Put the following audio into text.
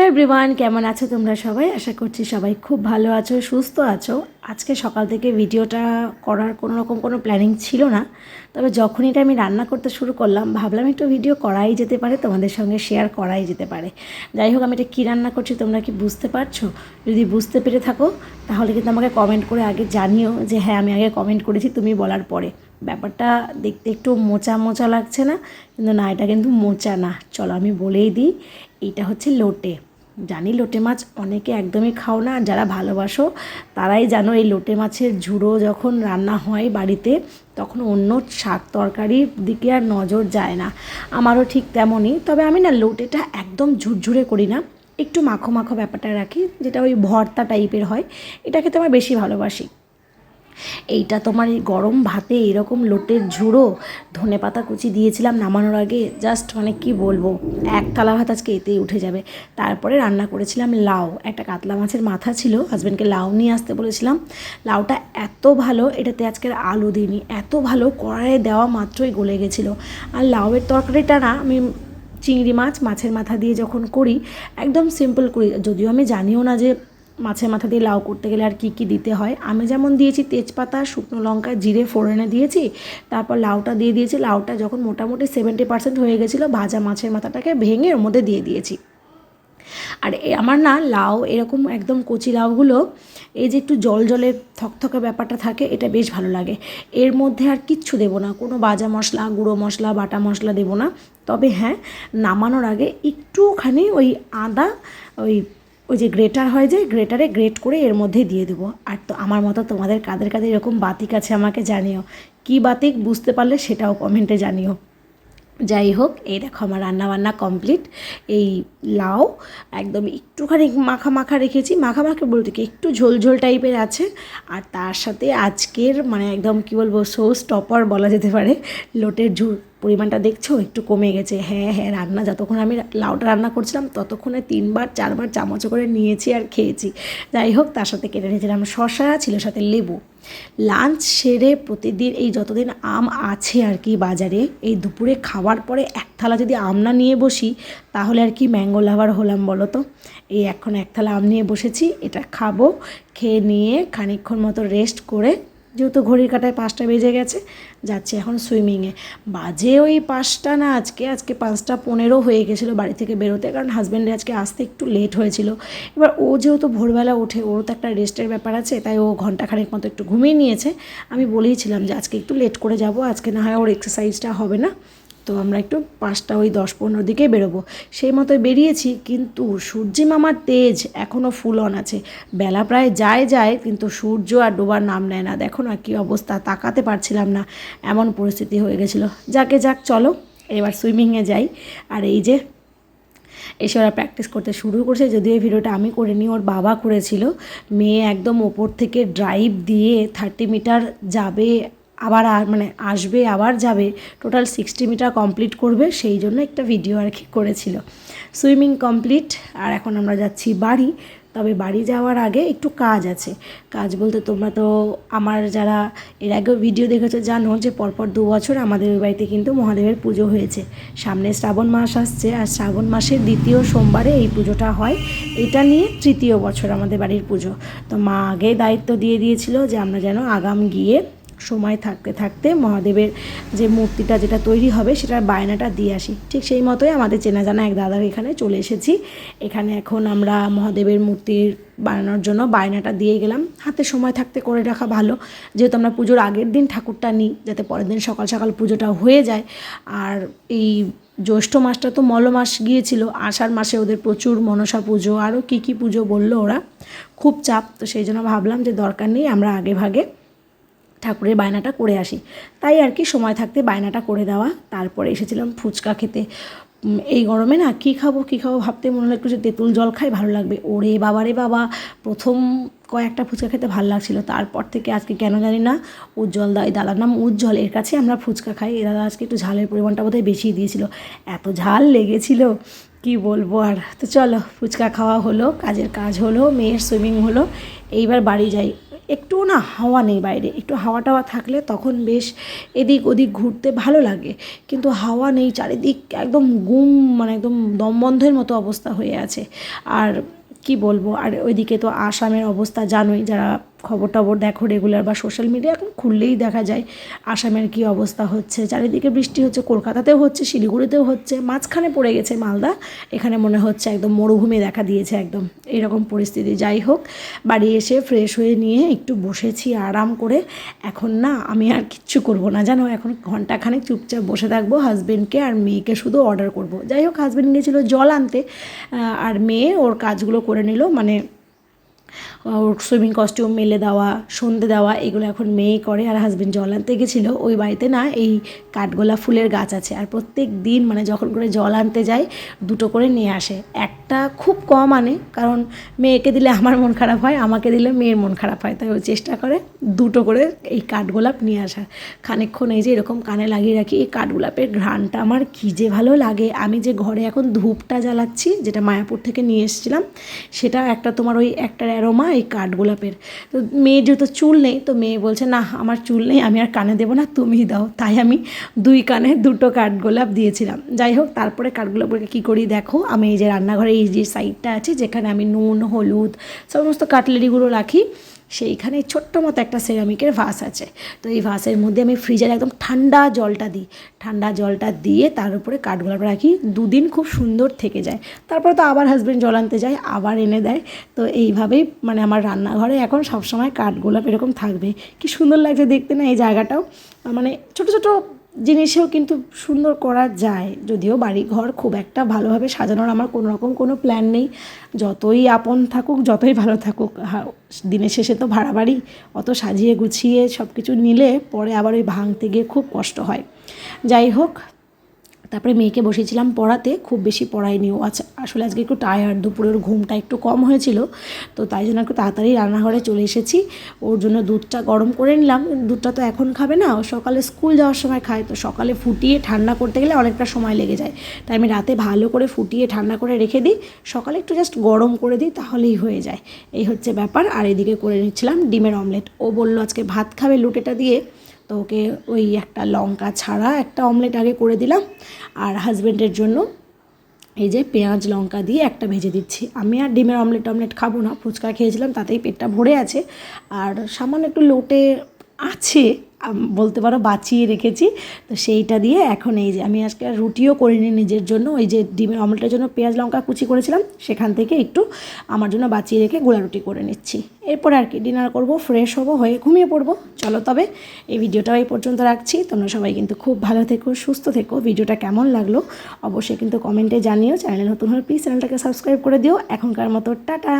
Hello everyone, কেমন আছো তোমরা সবাই? আশা করছি সবাই খুব ভালো আছো, সুস্থ আছো। আজকে সকাল থেকে ভিডিওটা করার কোনো প্ল্যানিং ছিল না, তবে যখন এটা আমি রান্না করতে শুরু করলাম ভাবলাম একটু ভিডিও করাই যেতে পারে, তোমাদের সঙ্গে শেয়ার করাই যেতে পারে। যাই হোক, আমি এটা কী রান্না করছি তোমরা কি বুঝতে পারছো? যদি বুঝতে পেরে থাকো তাহলে কিন্তু আমাকে কমেন্ট করে আগে জানিও যে হ্যাঁ, আমি আগে কমেন্ট করেছি তুমি বলার পরে। ব্যাপারটা দেখতে একটু মোচা মোচা লাগছে না? কিন্তু না, এটা কিন্তু মোচা না। চলো আমি বলেই দিই, এইটা হচ্ছে লোটে। জানি লোটে মাছ অনেকে একদমই খাও না, আর যারা ভালোবাসো তারাই জানো এই লোটে মাছের ঝুড়ো যখন রান্না হয় বাড়িতে তখন অন্য শাক তরকারির দিকে আর নজর যায় না। আমারও ঠিক তেমনই, তবে আমি না লোটেটা একদম ঝুরঝুরে করি না, একটু মাখো মাখো ব্যাপারটা রাখি, যেটা ওই ভর্তা টাইপের হয়। এটা খেতে আমার বেশি ভালোবাসি। এইটা তোমার এই গরম ভাতে এরকম লোটের ঝুড়ো, ধনেপাতা কুচি দিয়েছিলাম নামানোর আগে, জাস্ট মানে কি বলবো, এক থালা ভাত আজকে এতেই উঠে যাবে। তারপরে রান্না করেছিলাম লাউ, একটা কাতলা মাছের মাথা ছিল, হাজব্যান্ডকে লাউ নিয়ে আসতে বলেছিলাম। লাউটা এত ভালো, এটাতে আজকের আলু দিইনি, এত ভালো কড়াইয়ে দেওয়া মাত্রই গলে গেছিলো। আর লাউয়ের তরকারিটা না আমি চিংড়ি মাছ মাছের মাথা দিয়ে যখন করি একদম সিম্পল করি, যদিও আমি জানিও না যে মাছের মাথা দিয়ে লাউ করতে গেলে আর কি কি দিতে হয়। আমি যেমন দিয়েছি তেজপাতা, শুকনো লঙ্কা, জিরে ফোড়নে দিয়েছি, তারপর লাউটা দিয়ে দিয়েছি। লাউটা যখন মোটামুটি 70% হয়ে গেছিলো, ভাজা মাছের মাথাটাকে ভেঙে ওর মধ্যে দিয়ে দিয়েছি। আর আমার না লাউ এরকম একদম কচি লাউগুলো এই যে একটু জল জলে থকথকে ব্যাপারটা থাকে, এটা বেশ ভালো লাগে। এর মধ্যে আর কিচ্ছু দেবো না, কোনো বাজা মশলা, গুঁড়ো মশলা, বাটা মশলা দেবো না। তবে হ্যাঁ, নামানোর আগে একটুখানি ওই আদা, ওই ওই যে গ্রেটার হয়, যে গ্রেটারে গ্রেট করে এর মধ্যে দিয়ে দেবো। আর তো আমার মতো তোমাদের কাদের কাদের এরকম বাতিক আছে আমাকে জানিও, কী বাতিক বুঝতে পারলে সেটাও কমেন্টে জানিও। যাই হোক, এই দেখো আমার রান্নাবান্না কমপ্লিট। এই লাউ একদম একটুখানি মাখা মাখা রেখেছি, মাখা মাখা বলতে কি একটু ঝোল ঝোল টাইপের আছে। আর তার সাথে আজকের মানে একদম কি বলবো, শো স্টপার বলা যেতে পারে, লোটের ঝোল। পরিমাণটা দেখছো একটু কমে গেছে। হ্যাঁ হ্যাঁ, রান্না যতক্ষণ আমি লাউটা রান্না করছিলাম ততক্ষণে 3-4বার চামচ করে নিয়েছি আর খেয়েছি। যাই হোক, তার সাথে কেটে নিয়েছিলাম শসা, ছিল সাথে লেবু। লাঞ্চ সেরে প্রতিদিন এই যতদিন আম আছে আর কি বাজারে, এই দুপুরে খাওয়ার পরে এক থালা যদি আম না নিয়ে বসি তাহলে আর কি ম্যাঙ্গো লাভার হলাম বলো তো। এই এখন এক থালা আম নিয়ে বসেছি, এটা খাবো। খেয়ে নিয়ে খানিকক্ষণ মতো রেস্ট করে, যেহেতু ঘড়ির কাঁটায় 5টা বেজে গেছে, যাচ্ছি এখন সুইমিংয়ে। বাজে ওই 5টা না, আজকে 5টা 15 হয়ে গেছিলো বাড়ি থেকে বেরোতে, কারণ হাজব্যান্ডের আজকে আসতে একটু লেট হয়েছিল। এবার ও যেহেতু ভোরবেলা ওঠে, ওরও তো একটা রেস্টের ব্যাপার আছে, তাই ও ঘন্টাখানেক মতো একটু ঘুমিয়ে নিয়েছে। আমি বলেইছিলাম যে আজকে একটু লেট করে যাব, আজকে না হয় ওর এক্সারসাইজটা হবে না, তো আমরা একটু 5টা ওই 10-15 দিকে বেরোবো। সেই মতোই বেরিয়েছি, কিন্তু সূর্যি মামার তেজ এখনও ফুল অন আছে। বেলা প্রায় যায় কিন্তু সূর্য আর ডোবার নাম নেয় না। দেখো না কী অবস্থা, তাকাতে পারছিলাম না, এমন পরিস্থিতি হয়ে গেছিলো। যাক চলো এবার সুইমিংয়ে যাই। আর এই যে এসে ওরা প্র্যাকটিস করতে শুরু করছে, যদিও এই ভিডিওটা আমি করিনি, ওর বাবা করেছিল। মেয়ে একদম ওপর থেকে ড্রাইভ দিয়ে 30 মিটার যাবে, আবার মানে আসবে আবার যাবে, টোটাল 60 মিটার কমপ্লিট করবে, সেই জন্য একটা ভিডিও আর কি করেছিল। সুইমিং কমপ্লিট, আর এখন আমরা যাচ্ছি বাড়ি। তবে বাড়ি যাওয়ার আগে একটু কাজ আছে। কাজ বলতে তোমরা তো আমার যারা এর আগেও ভিডিও দেখেছো জানো যে পরপর 2 বছর আমাদের ওই বাড়িতে কিন্তু মহাদেবের পুজো হয়েছে। সামনে শ্রাবণ মাস আসছে, আর শ্রাবণ মাসের 2য় সোমবারে এই পুজোটা হয়। এটা নিয়ে 3য় বছর আমাদের বাড়ির পুজো। তো মা আগে দায়িত্ব দিয়ে দিয়েছিল যে আমরা যেন আগাম গিয়ে সময় থাকতে থাকতে মহাদেবের যে মূর্তিটা যেটা তৈরি হবে সেটার বায়নাটা দিয়ে আসি। ঠিক সেই মতোই আমাদের চেনা জানা এক দাদার এখানে চলে এসেছি। এখানে এখন আমরা মহাদেবের মূর্তির বানানোর জন্য বায়নাটা দিয়ে গেলাম। হাতে সময় থাকতে করে রাখা ভালো, যেহেতু আমরা পুজোর আগের দিন ঠাকুরটা নিই, যাতে পরের দিন সকাল সকাল পুজোটা হয়ে যায়। আর এই জ্যৈষ্ঠ মাসটা তো মল মাস গিয়েছিল, আষাঢ় মাসে ওদের প্রচুর মনসা পুজো, আরও কী পুজো বললো ওরা, খুব চাপ। তো সেই জন্য ভাবলাম যে দরকার নেই, আমরা আগে ভাগে ঠাকুরের বায়নাটা করে আসি। তাই আর কি সময় থাকতে বায়নাটা করে দেওয়া। তারপরে এসেছিলাম ফুচকা খেতে। এই গরমে না কী খাবো ভাবতে মনে হলো একটু যে তেঁতুল জল খাই ভালো লাগবে। ওরে বাবা রে বাবা, প্রথম কয়েকটা ফুচকা খেতে ভালো লাগছিলো, তারপর থেকে আজকে কেন জানি না, উজ্জ্বল দাদার নাম উজ্জ্বল, এর কাছে আমরা ফুচকা খাই। এ দাদা আজকে একটু ঝালের পরিমাণটা বোধহয় বেশি দিয়েছিল, এত ঝাল লেগেছিল কি বলবো আর। তো চলো ফুচকা খাওয়া হলো, কাজের কাজ হলো, মেয়ের সুইমিং হলো, এইবার বাড়ি যাই। একটুও না হাওয়া নেই বাইরে, একটু হাওয়া টাওয়া থাকলে তখন বেশ এদিক ওদিক ঘুরতে ভালো লাগে, কিন্তু হাওয়া নেই, চারিদিক একদম গুম, মানে একদম দমবন্ধের মতো অবস্থা হয়ে আছে। আর কি বলবো, আর ওইদিকে তো আসামের অবস্থা জানোই, যারা খবর টবর দেখো রেগুলার বা সোশ্যাল মিডিয়া এখন খুললেই দেখা যায় আসামের কী অবস্থা হচ্ছে। চারিদিকে বৃষ্টি হচ্ছে, কলকাতাতেও হচ্ছে, শিলিগুড়িতেও হচ্ছে, মাঝখানে পড়ে গেছে মালদা, এখানে মনে হচ্ছে একদম মরুভূমি দেখা দিয়েছে একদম এরকম পরিস্থিতি। যাই হোক, বাড়ি এসে ফ্রেশ হয়ে নিয়ে একটু বসেছি আরাম করে। এখন না আমি আর কিচ্ছু করব না জানো, এখন ঘন্টাখানেক চুপচাপ বসে থাকবো, হাজব্যান্ডকে আর মেয়েকে শুধু অর্ডার করব। যাই হোক, হাজব্যান্ড গিয়েছিলো জল আনতে, আর মেয়ে ওর কাজগুলো করে নিল, মানে ওর সুইমিং কস্টিউম মেলে দেওয়া, সন্ধে দেওয়া, এগুলো এখন মেয়েই করে। আর হাজব্যান্ড জল আনতে গেছিলো, ওই বাড়িতে না এই কাঠগোলাপ ফুলের গাছ আছে, আর প্রত্যেক দিন মানে যখন করে জল আনতে যায় 2টো করে নিয়ে আসে। একটা খুব কম আনে, কারণ মেয়েকে দিলে আমার মন খারাপ হয়, আমাকে দিলে মেয়ের মন খারাপ হয়, তাই ও চেষ্টা করে 2টো করে এই কাঠগোলাপ নিয়ে আসার। খানিকক্ষণ এই যে এরকম কানে লাগিয়ে রাখি, এই কাঠগোলাপের ঘ্রাণটা আমার কী যে ভালো লাগে। আমি যে ঘরে এখন ধূপটা জ্বালাচ্ছি, যেটা মায়াপুর থেকে নিয়ে এসেছিলাম, সেটা একটা তোমার ওই একটার অ্যারোমা এই কাঠগোলাপের। তো মেয়ের যেহেতু চুল নেই, তো মেয়ে বলছে না আমার চুল নেই, আমি আর কানে দেবো না, তুমিই দাও। তাই আমি 2 কানে 2টো কাঠগোলাপ দিয়েছিলাম। যাই হোক, তারপরে কাঠগোলাপকে কী করি দেখো, আমি এই যে রান্নাঘরে এই যে সাইডটা আছে, যেখানে আমি নুন, হলুদ, সমস্ত কাটলেরিগুলো রাখি, সেইখানে ছোট্ট মতো একটা সেরামিকের ভাস আছে। তো এই ভাসের মধ্যে আমি ফ্রিজারে একদম ঠান্ডা জলটা দিই, ঠান্ডা জলটা দিয়ে তার উপরে কাঠগোলাপ রাখি, 2 দিন খুব সুন্দর থেকে যায়। তারপরে তো আবার হাজব্যান্ড জল আনতে যায়, আবার এনে দেয়। তো এইভাবেই মানে আমার রান্নাঘরে এখন সবসময় কাঠগোলাপ এরকম থাকবে। কি সুন্দর লাগছে দেখতে না এই জায়গাটাও, মানে ছোটো ছোটো জিনিসেও কিন্তু সুন্দর করা যায়। যদিও বাড়ি ঘর খুব একটা ভালোভাবে সাজানোর আমার কোনো রকম কোনো প্ল্যান নেই, যতই আপন থাকুক, যতই ভালো থাকুক, দিনের শেষে তো ভাড়া বাড়ি, অত সাজিয়ে গুছিয়ে সব কিছু নিলে পরে আবার ওই ভাঙতে গিয়ে খুব কষ্ট হয়। যাই হোক, তারপরে মেয়েকে বসেছিলাম পড়াতে, খুব বেশি পড়াইনি ও, আচ্ছা আসলে আজকে একটু টায়ার্ড, দুপুরের ঘুমটা একটু কম হয়েছিল, তো তাই জন্য একটু তাড়াতাড়ি রান্নাঘরে চলে এসেছি। ওর জন্য দুধটা গরম করে নিলাম, দুধটা তো এখন খাবে না, ও সকালে স্কুল যাওয়ার সময় খায়, তো সকালে ফুটিয়ে ঠান্ডা করতে গেলে অনেকটা সময় লেগে যায়, তাই আমি রাতে ভালো করে ফুটিয়ে ঠান্ডা করে রেখে দিই, সকালে একটু জাস্ট গরম করে দিই, তাহলেই হয়ে যায়। এই হচ্ছে ব্যাপার। আর এদিকে করে নিচ্ছিলাম ডিমের অমলেট। ও বললো আজকে ভাত খাবে লুটেটা দিয়ে, তো ওকে ওই একটা লঙ্কা ছাড়া একটা অমলেট আগে করে দিলাম, আর হাজব্যান্ডের জন্য এই যে পেঁয়াজ লঙ্কা দিয়ে একটা ভেজে দিচ্ছি। আমি আর ডিমের অমলেট খাবো না, ফুচকা খেয়েছিলাম তাতেই পেটটা ভরে আছে, আর সামান্য একটু লোটে আছে বলতে পারো, বাঁচিয়ে রেখেছি, তো সেইটা দিয়ে এখন এই যে আমি আজকে রুটিও করিনি নিজের জন্য, ওই যে ডিমের অমলেটের জন্য পেঁয়াজ লঙ্কা কুচি করেছিলাম সেখান থেকে একটু আমার জন্য বাঁচিয়ে রেখে গোলা রুটি করে নিচ্ছি। এরপর আর কি ডিনার করব, ফ্রেশ হব, হয়ে ঘুমিয়ে পড়বো। চলো তবে এই ভিডিওটাও এই পর্যন্ত রাখছি। তোমরা সবাই কিন্তু খুব ভালো থেকো, সুস্থ থেকো। ভিডিওটা কেমন লাগলো অবশ্যই কিন্তু কমেন্টে জানিও। চ্যানেলে নতুন হলে প্লিজ চ্যানেলটাকে সাবস্ক্রাইব করে দিও। এখনকার মতো টাটা।